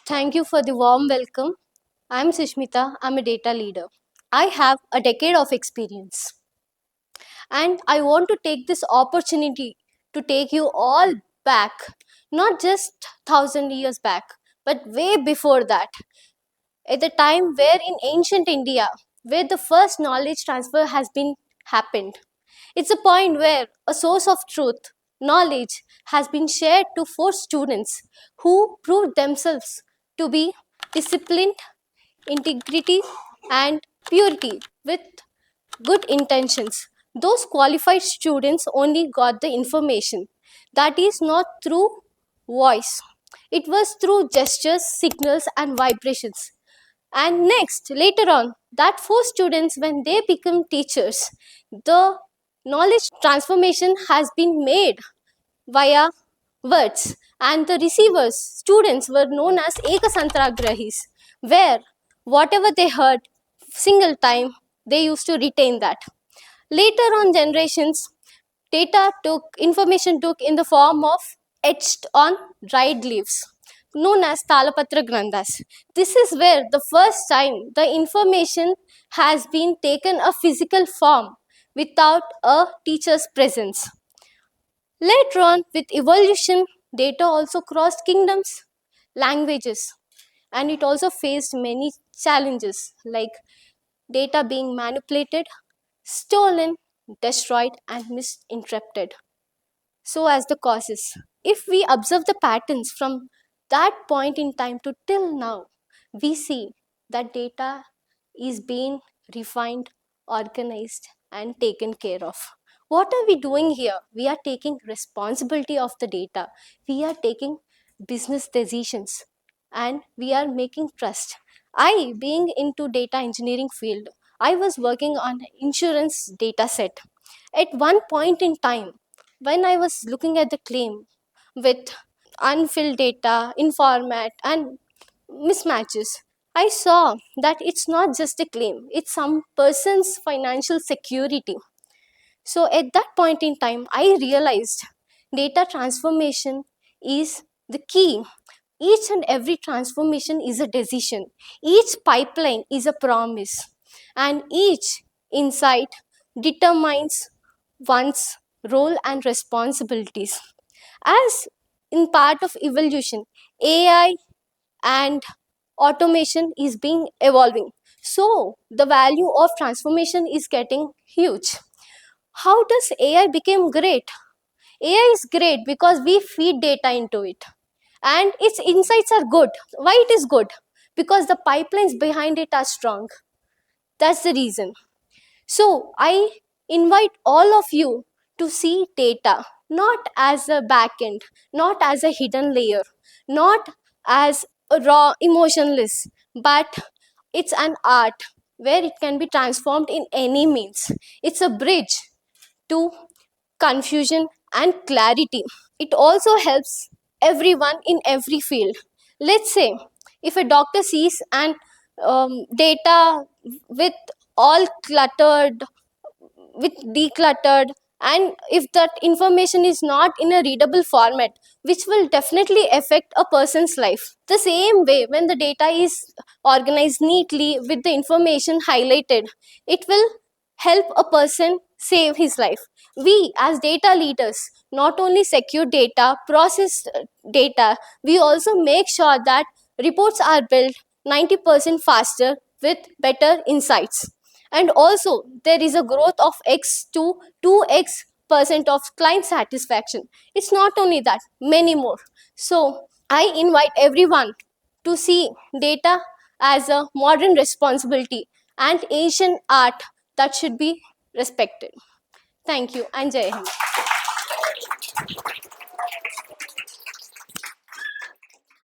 Thank you for the warm welcome. I'm Sushmita. I'm a data leader. I have a decade of experience, and I want to take this opportunity to take you all back, not just 1,000 years back, but way before that, at the time where in ancient India, where the first knowledge transfer has been happened. It's a point where a source of truth, knowledge, has been shared to four students who proved themselves to be disciplined, integrity, and purity with good intentions. Those qualified students only got the information. That is not through voice, it was through gestures, signals, and vibrations. And next, later on, that four students, when they become teachers, the knowledge transformation has been made via words, and the receivers, students, were known as Ekasantragrahis, where whatever they heard single time, they used to retain that. Later on generations, data took, information took in the form of etched on dried leaves, known as Talapatra Granthas. This is where the first time the information has been taken a physical form without a teacher's presence. Later on, with evolution, data also crossed kingdoms, languages, and it also faced many challenges like data being manipulated, stolen, destroyed, and misinterpreted. So, as the causes, if we observe the patterns from that point in time to till now, we see that data is being refined, organized, and taken care of. What are we doing here? We are taking responsibility of the data. We are taking business decisions, and we are making trust. I, being into data engineering field, I was working on insurance data set. At one point in time, when I was looking at the claim with unfilled data, in format, and mismatches, I saw that it's not just a claim, it's some person's financial security. So at that point in time, I realized data transformation is the key. Each and every transformation is a decision, each pipeline is a promise, and each insight determines one's role and responsibilities. As in part of evolution, AI and automation is being evolving. So the value of transformation is getting huge. How does AI become great? AI is great because we feed data into it and its insights are good. Why it is good? Because the pipelines behind it are strong. That's the reason. So I invite all of you to see data not as a backend, not as a hidden layer, not as a raw emotionless, but it's an art where it can be transformed in any means. It's a bridge to confusion and clarity. It also helps everyone in every field. Let's say if a doctor sees an data with all cluttered, with decluttered, and if that information is not in a readable format, which will definitely affect a person's life. The same way, when the data is organized neatly with the information highlighted, it will help a person save his life. We as data leaders not only secure data, process data, we also make sure that reports are built 90% faster with better insights. And also there is a growth of x to 2x percent of client satisfaction. It's not only that, many more. So I invite everyone to see data as a modern responsibility and ancient art that should be respected. Thank you and Jai Hind.